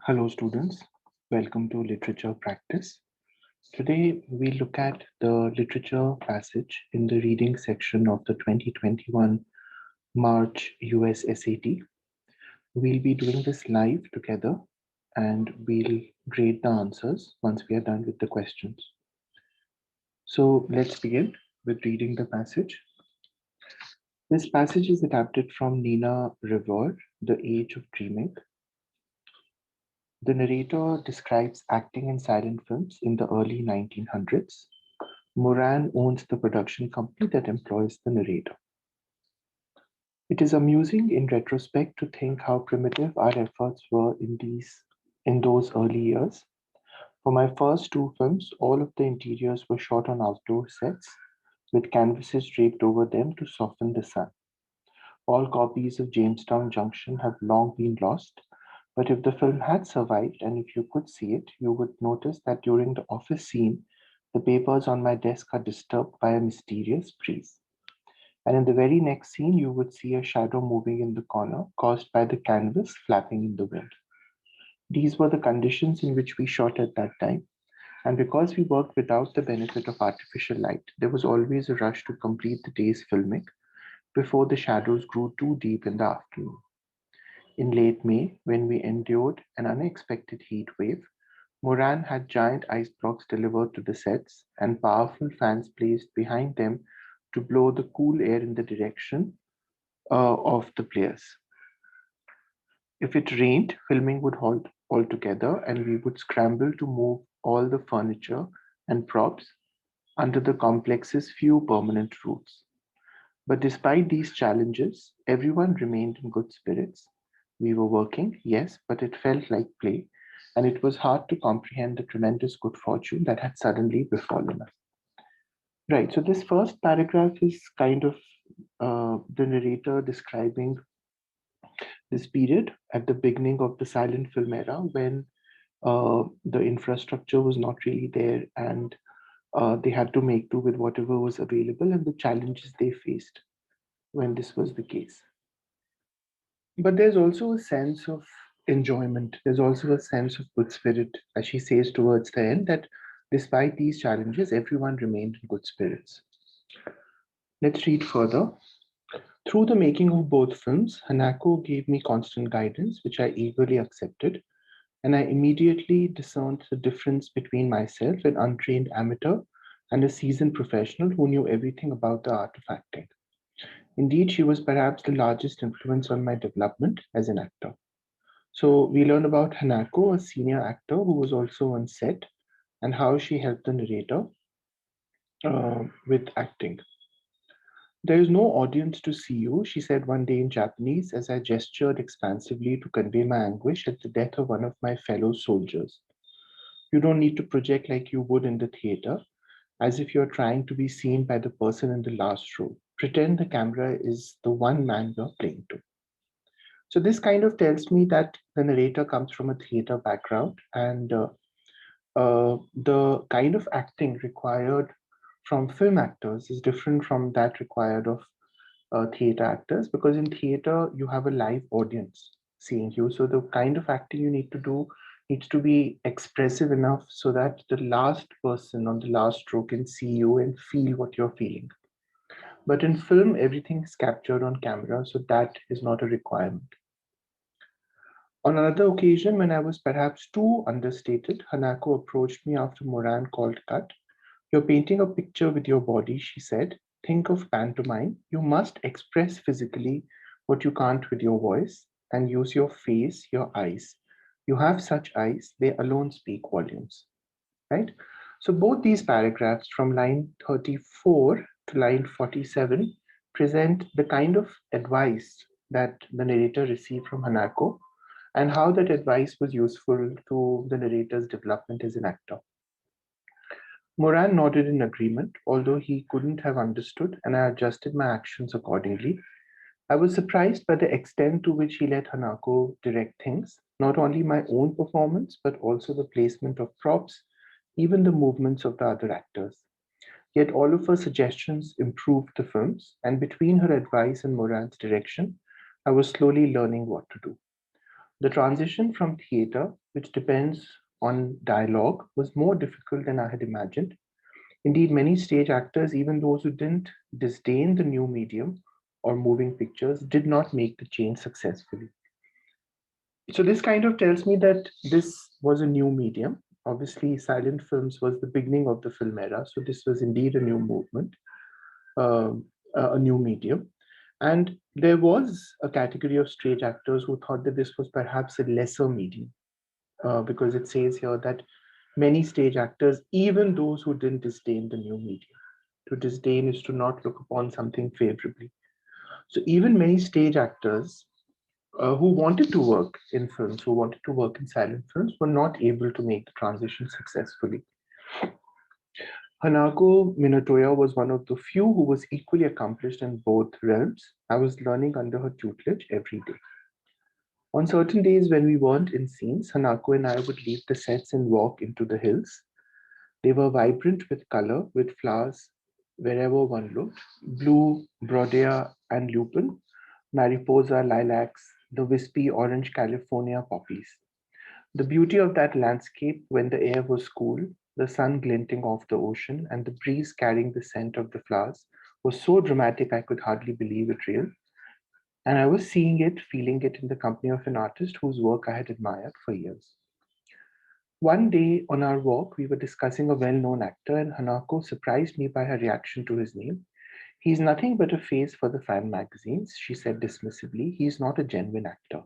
Hello students, welcome to Literature Practice. Today we look at the literature passage in the reading section of the 2021 March US SAT. We'll be doing this live together and we'll grade the answers once we are done with the questions. So let's begin with reading the passage. This passage is adapted from Nina Rivera, The Age of Dreaming. The narrator describes acting in silent films in the early 1900s. Moran owns the production company that employs the narrator. It is amusing in retrospect to think how primitive our efforts were in those early years. For my first two films, all of the interiors were shot on outdoor sets with canvases draped over them to soften the sun. All copies of Jamestown Junction have long been lost, but if the film had survived and if you could see it, you would notice that during the office scene, the papers on my desk are disturbed by a mysterious breeze. And in the very next scene, you would see a shadow moving in the corner caused by the canvas flapping in the wind. These were the conditions in which we shot at that time. And because we worked without the benefit of artificial light, there was always a rush to complete the day's filming before the shadows grew too deep in the afternoon. In late May, when we endured an unexpected heat wave, Moran had giant ice blocks delivered to the sets and powerful fans placed behind them to blow the cool air in the direction of the players. If it rained, filming would halt altogether and we would scramble to move all the furniture and props under the complex's few permanent roofs. But despite these challenges, everyone remained in good spirits. We were working, yes, but it felt like play, and it was hard to comprehend the tremendous good fortune that had suddenly befallen us. Right, so this first paragraph is kind of the narrator describing this period at the beginning of the silent film era when the infrastructure was not really there and they had to make do with whatever was available and the challenges they faced when this was the case. But there's also a sense of enjoyment. There's also a sense of good spirit, as she says towards the end, that despite these challenges, everyone remained in good spirits. Let's read further. Through the making of both films, Hanako gave me constant guidance, which I eagerly accepted, and I immediately discerned the difference between myself, an untrained amateur, and a seasoned professional who knew everything about the art of acting. Indeed, she was perhaps the largest influence on my development as an actor. So we learn about Hanako, a senior actor who was also on set, and how she helped the narrator with acting. There is no audience to see you, she said one day in Japanese as I gestured expansively to convey my anguish at the death of one of my fellow soldiers. You don't need to project like you would in the theater, as if you're trying to be seen by the person in the last row. Pretend the camera is the one man you're playing to. So this kind of tells me that the narrator comes from a theater background and the kind of acting required from film actors is different from that required of theater actors because in theater you have a live audience seeing you. So the kind of acting you need to do needs to be expressive enough so that the last person on the last row can see you and feel what you're feeling. But in film, everything is captured on camera, so that is not a requirement. On another occasion, when I was perhaps too understated, Hanako approached me after Moran called cut. You're painting a picture with your body, she said. Think of pantomime. You must express physically what you can't with your voice and use your face, your eyes. You have such eyes, they alone speak volumes, right? So both these paragraphs from line 34 to line 47 present the kind of advice that the narrator received from Hanako and how that advice was useful to the narrator's development as an actor. Moran nodded in agreement, although he couldn't have understood, and I adjusted my actions accordingly. I was surprised by the extent to which he let Hanako direct things, not only my own performance, but also the placement of props, even the movements of the other actors. Yet all of her suggestions improved the films, and between her advice and Moran's direction, I was slowly learning what to do. The transition from theater, which depends on dialogue, was more difficult than I had imagined. Indeed, many stage actors, even those who didn't disdain the new medium or moving pictures, did not make the change successfully. So this kind of tells me that this was a new medium. Obviously, silent films was the beginning of the film era, so this was indeed a new movement, um, a new medium. And there was a category of stage actors who thought that this was perhaps a lesser medium, because it says here that many stage actors, even those who didn't disdain the new medium, to disdain is to not look upon something favorably. So even many stage actors who wanted to work in films, who wanted to work in silent films, were not able to make the transition successfully. Hanako Minatoya was one of the few who was equally accomplished in both realms. I was learning under her tutelage every day. On certain days when we weren't in scenes, Hanako and I would leave the sets and walk into the hills. They were vibrant with color, with flowers wherever one looked: blue, broadea, and lupin, mariposa, lilacs, the wispy orange California poppies. The beauty of that landscape when the air was cool, the sun glinting off the ocean, and the breeze carrying the scent of the flowers was so dramatic I could hardly believe it real. And I was seeing it, feeling it in the company of an artist whose work I had admired for years. One day on our walk, we were discussing a well known actor, and Hanako surprised me by her reaction to his name. He's nothing but a face for the fan magazines, she said dismissively. He's not a genuine actor.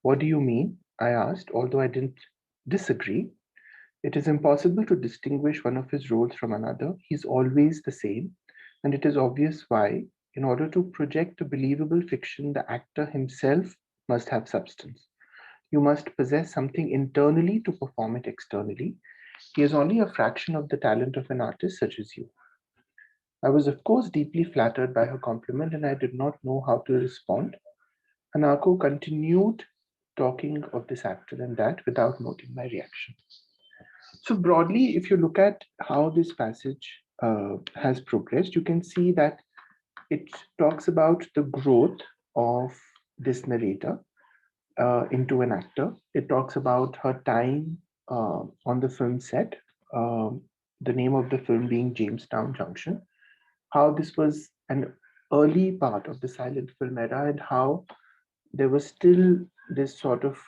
What do you mean? I asked, although I didn't disagree. It is impossible to distinguish one of his roles from another. He's always the same, and it is obvious why. In order to project a believable fiction, the actor himself must have substance. You must possess something internally to perform it externally. He is only a fraction of the talent of an artist such as you. I was, of course, deeply flattered by her compliment, and I did not know how to respond. Hanako continued talking of this actor and that without noting my reaction. So, broadly, if you look at how this passage has progressed, you can see that it talks about the growth of this narrator into an actor. It talks about her time on the film set, um, the name of the film being Jamestown Junction, how this was an early part of the silent film era, and how there was still this sort of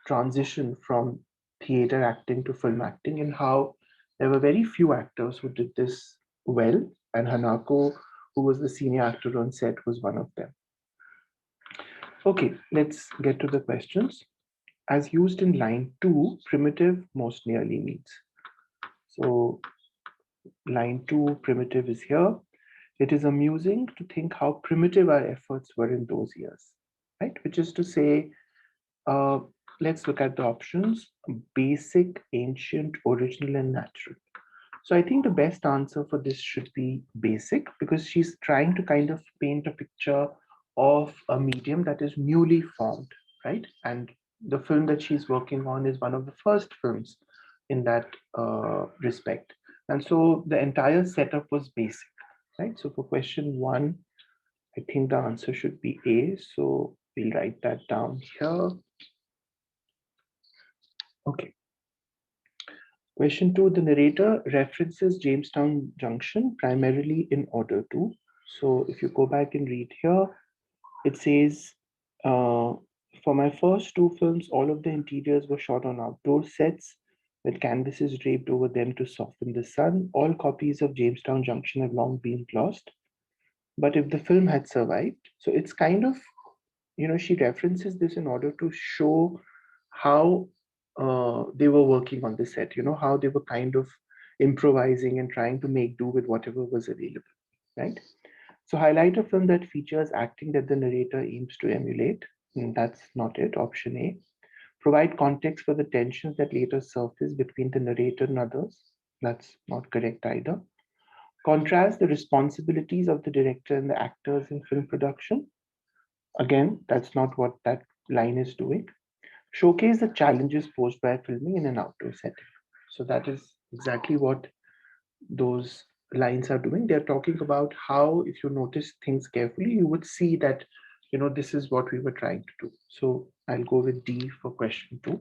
transition from theater acting to film acting, and how there were very few actors who did this well, and Hanako, who was the senior actor on set, was one of them. Okay, let's get to the questions. As used in line 2, primitive most nearly means. So line 2, primitive is here. It is amusing to think how primitive our efforts were in those years, right? Which is to say, uh, let's look at the options: basic, ancient, original, and natural. So I think the best answer for this should be basic, because she's trying to kind of paint a picture of a medium that is newly formed, right? And the film that she's working on is one of the first films in that respect. And so the entire setup was basic, right? So for question one, I think the answer should be A. So we'll write that down here. Okay. Question two, the narrator references Jamestown Junction primarily in order to. So if you go back and read here, it says, for my first two films, all of the interiors were shot on outdoor sets with canvases draped over them to soften the sun. All copies of Jamestown Junction have long been lost. But if the film had survived, so it's kind of, she references this in order to show how they were working on the set, how they were kind of improvising and trying to make do with whatever was available, right? So highlight a film that features acting that the narrator aims to emulate. That's not it, option A. Provide context for the tensions that later surface between the narrator and others. That's not correct either. Contrast the responsibilities of the director and the actors in film production. Again, that's not what that line is doing. Showcase the challenges posed by filming in an outdoor setting. So that is exactly what those lines are doing. They're talking about how, if you notice things carefully, you would see that this is what we were trying to do. So I'll go with D for question 2.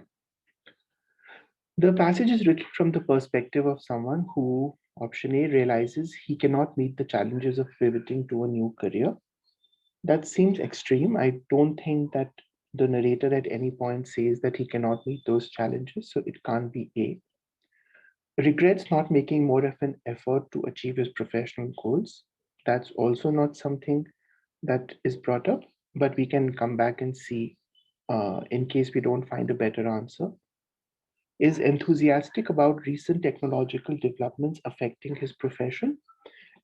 The passage is written from the perspective of someone who, option A, realizes he cannot meet the challenges of pivoting to a new career. That seems extreme. I don't think that the narrator at any point says that he cannot meet those challenges, so it can't be A. Regrets not making more of an effort to achieve his professional goals. That's also not something that is brought up, but we can come back and see in case we don't find a better answer. Is enthusiastic about recent technological developments affecting his profession,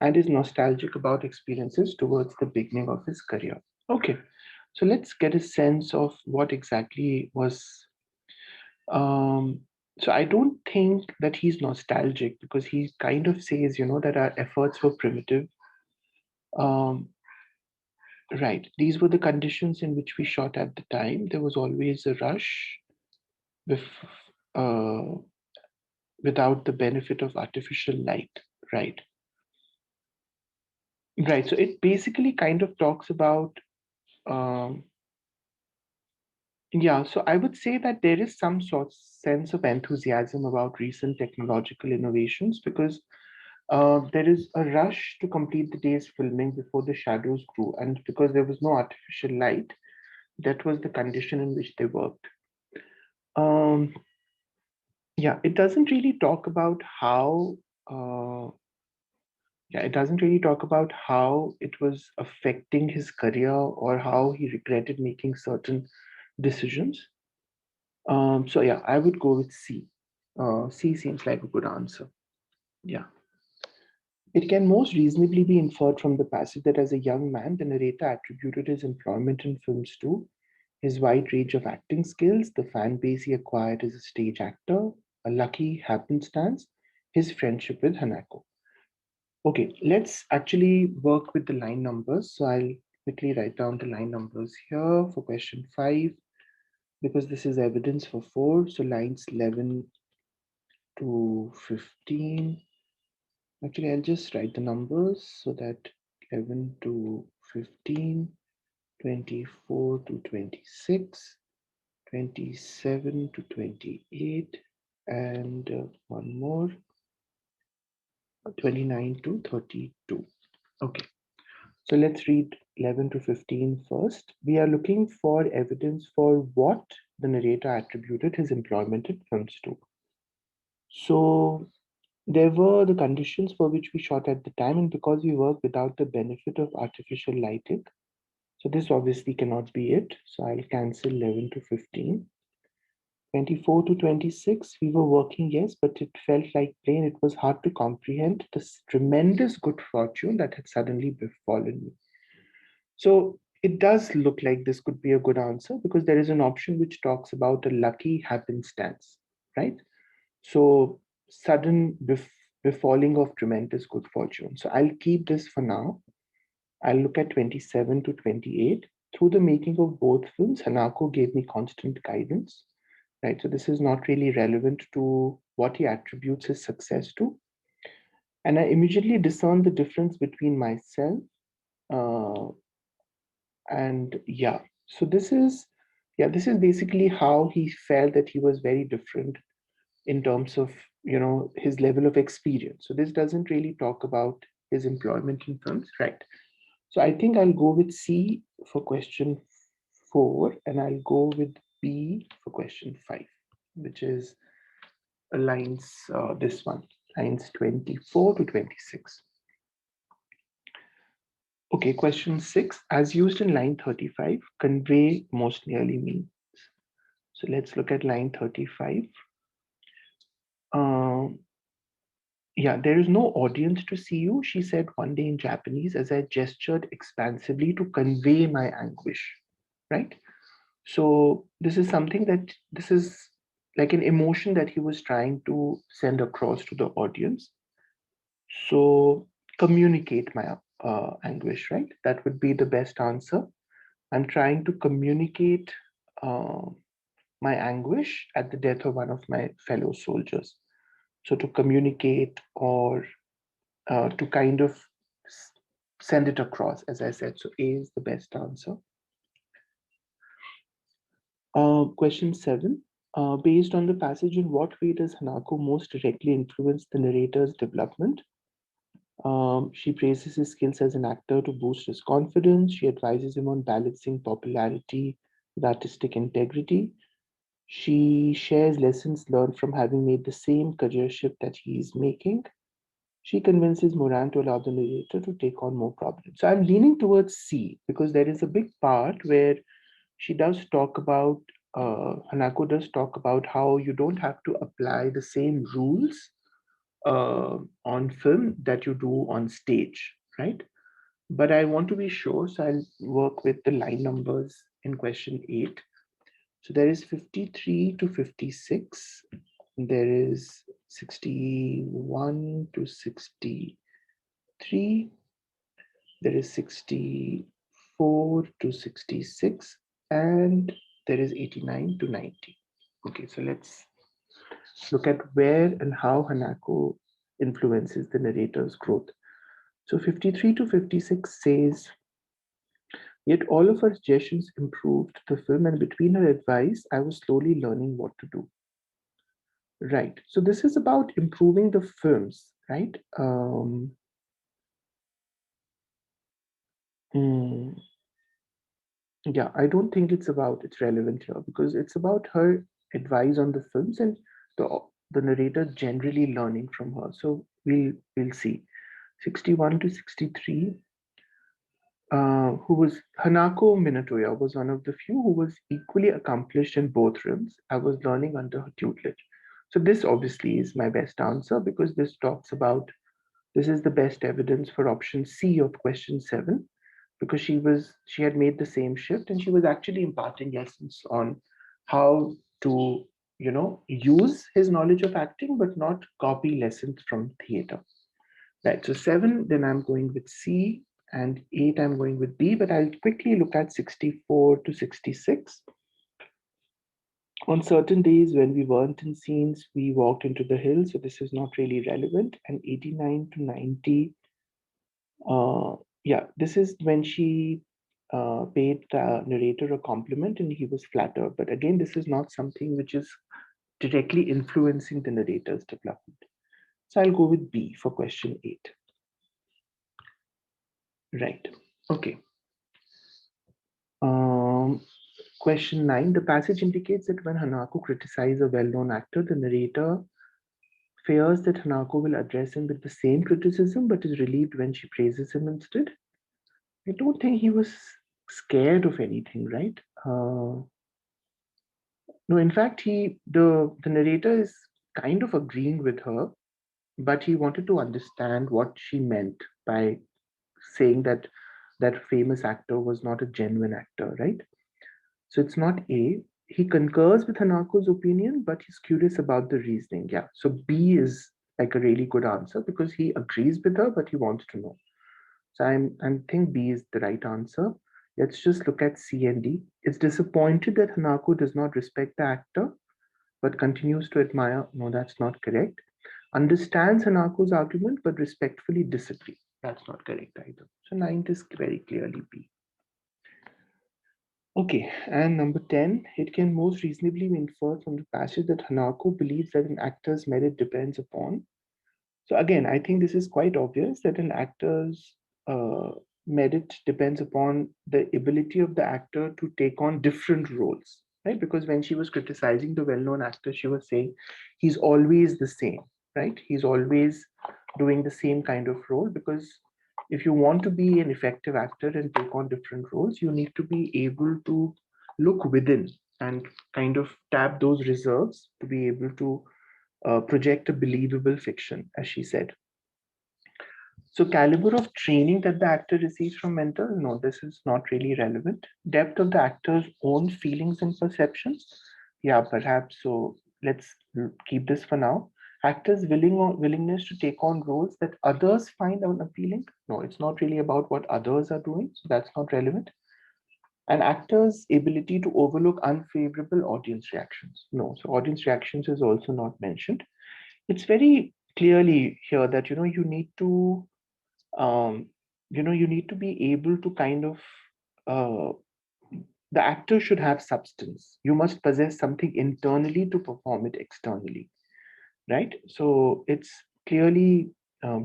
and is nostalgic about experiences towards the beginning of his career. Okay, so let's get a sense of what exactly was. So I don't think that he's nostalgic because he kind of says, that our efforts were primitive. Um, right, these were the conditions in which we shot at the time. There was always a rush uh, without the benefit of artificial light. Right. Right. So it basically kind of talks about, yeah, so I would say that there is some sort sense of enthusiasm about recent technological innovations because there is a rush to complete the day's filming before the shadows grew. And because there was no artificial light, that was the condition in which they worked. Um, yeah, it doesn't really talk about how it doesn't really talk about how it was affecting his career or how he regretted making certain decisions. So yeah, I would go with C. C seems like a good answer. Yeah. It can most reasonably be inferred from the passage that as a young man, the narrator attributed his employment in films to his wide range of acting skills, the fan base he acquired as a stage actor, a lucky happenstance, his friendship with Hanako. Okay, let's actually work with the line numbers. So I'll quickly write down the line numbers here for question 5, because this is evidence for 4. So lines 11 to 15. Actually, I'll just write the numbers so that 11 to 15, 24 to 26, 27 to 28, and one more, 29 to 32. Okay. So let's read 11 to 15 first. We are looking for evidence for what the narrator attributed his employment in films to. So there were the conditions for which we shot at the time, and because we worked without the benefit of artificial lighting, so this obviously cannot be it. So I'll cancel 11 to 15. 24 to 26, we were working, yes, but it felt like plain. It was hard to comprehend this tremendous good fortune that had suddenly befallen me. So it does look like this could be a good answer because there is an option which talks about a lucky happenstance, right? So sudden befalling of tremendous good fortune. So I'll keep this for now. I'll look at 27 to 28. Through the making of both films, Hanako gave me constant guidance, right? So this is not really relevant to what he attributes his success to. And I immediately discerned the difference between myself uh, and yeah. So this is basically how he felt that he was very different in terms of his level of experience. So this doesn't really talk about his employment in films, right? So I think I'll go with C for question 4, and I'll go with B for question 5, which is lines this one, lines 24 to 26. Okay, question 6, as used in line 35, convey most nearly means. So let's look at line 35. Yeah, there is no audience to see you, she said one day in Japanese as I gestured expansively to convey my anguish, right? So this is like an emotion that he was trying to send across to the audience. So communicate my anguish, right? That would be the best answer. I'm trying to communicate uh, my anguish at the death of one of my fellow soldiers. So to communicate or to kind of send it across, as I said. So A is the best answer. Question 7. Based on the passage, in what way does Hanako most directly influence the narrator's development? She praises his skills as an actor to boost his confidence. She advises him on balancing popularity with artistic integrity. She shares lessons learned from having made the same career shift that he is making. She convinces Moran to allow the narrator to take on more problems. So I'm leaning towards C because there is a big part where she does talk about, Hanako does talk about how you don't have to apply the same rules on film that you do on stage, right? But I want to be sure, so I'll work with the line numbers in question 8. So there is 53 to 56. There is 61 to 63. There is 64 to 66. And there is 89 to 90. Okay, so let's look at where and how Hanako influences the narrator's growth. So 53 to 56 says, yet all of her suggestions improved the film, and between her advice, I was slowly learning what to do. Right. So this is about improving the films, right? Yeah, I don't think it's relevant here because it's about her advice on the films and the narrator generally learning from her. So we'll see. 61 to 63, who was Hanako Minatoya was one of the few who was equally accomplished in both realms. I was learning under her tutelage. So this obviously is my best answer because this is the best evidence for option C of question 7 because she had made the same shift and she was actually imparting lessons on how to use his knowledge of acting but not copy lessons from theater. Right, so 7, then I'm going with C, and 8, I'm going with B, but I'll quickly look at 64 to 66. On certain days when we weren't in scenes, we walked into the hills, so this is not really relevant. And 89 to 90, yeah, this is when she paid the narrator a compliment and he was flattered. But again, this is not something which is directly influencing the narrator's development. So I'll go with B for question 8. Right. Okay. Question 9. The passage indicates that when Hanako criticizes a well-known actor, the narrator fears that Hanako will address him with the same criticism but is relieved when she praises him instead. I don't think he was scared of anything, right? No, in fact, the narrator is kind of agreeing with her, but he wanted to understand what she meant by saying that that famous actor was not a genuine actor, right? So it's not A. He concurs with Hanako's opinion, but he's curious about the reasoning. Yeah. So B is like a really good answer because he agrees with her, but he wants to know. So I think B is the right answer. Let's just look at C and D. It's disappointed that Hanako does not respect the actor, but continues to admire. No, that's not correct. Understands Hanako's argument, but respectfully disagree. That's not correct either. So 9th is very clearly B. Okay, and number 10, it can most reasonably be inferred from the passage that Hanako believes that an actor's merit depends upon. So again, I think this is quite obvious that an actor's merit depends upon the ability of the actor to take on different roles, right? Because when she was criticizing the well-known actor, she was saying he's always the same, right? He's always doing the same kind of role because if you want to be an effective actor and take on different roles, you need to be able to look within and kind of tap those reserves to be able to project a believable fiction, as she said. So caliber of training that the actor receives from mentor, no, this is not really relevant. Depth of the actor's own feelings and perceptions, yeah, perhaps. So let's keep this for now. Actors' willingness to take on roles that others find unappealing, no, it's not really about what others are doing, so that's not relevant. An actor's ability to overlook unfavorable audience reactions, no, so audience reactions is also not mentioned. It's very clearly here that you need to you need to be able to kind of uh, The actor should have substance. You must possess something internally to perform it externally, right? So it's clearly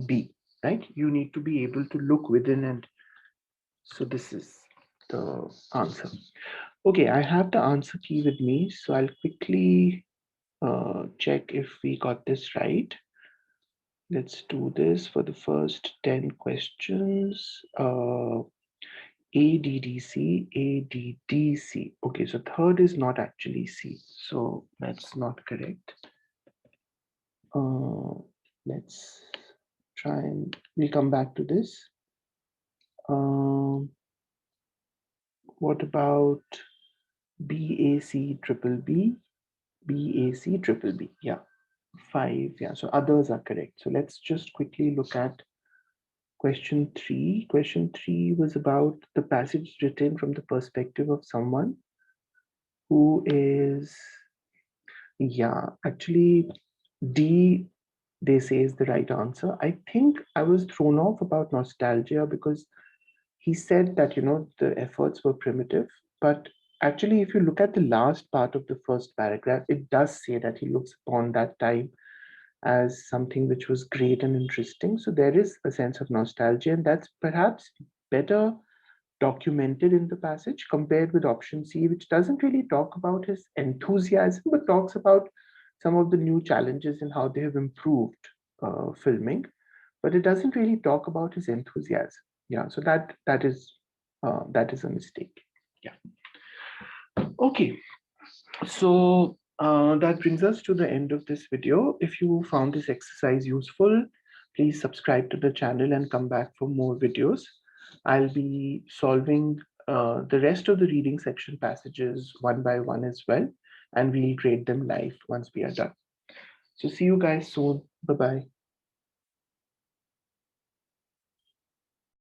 B, right? You need to be able to look within, and so this is the answer. Okay, I have the answer key with me, so I'll quickly check if we got this right. Let's do this for the first 10 questions. ADDC, ADDC. Okay, so third is not actually C, so that's not correct. Let's try and we'll come back to this. What about BAC triple B? BAC triple B, yeah, 5, yeah, so others are correct. So let's just quickly look at question 3. Question 3 was about the passage written from the perspective of someone who is, yeah, actually D, they say, is the right answer. I think I was thrown off about nostalgia because he said that, the efforts were primitive. But actually, if you look at the last part of the first paragraph, it does say that he looks upon that time as something which was great and interesting. So there is a sense of nostalgia, and that's perhaps better documented in the passage compared with option C, which doesn't really talk about his enthusiasm, but talks about some of the new challenges and how they have improved filming. But it doesn't really talk about his enthusiasm. Yeah, so that is a mistake. Yeah. Okay. So that brings us to the end of this video. If you found this exercise useful, please subscribe to the channel and come back for more videos. I'll be solving the rest of the reading section passages one by one as well, and we'll grade them live once we are done. So see you guys soon. Bye-bye.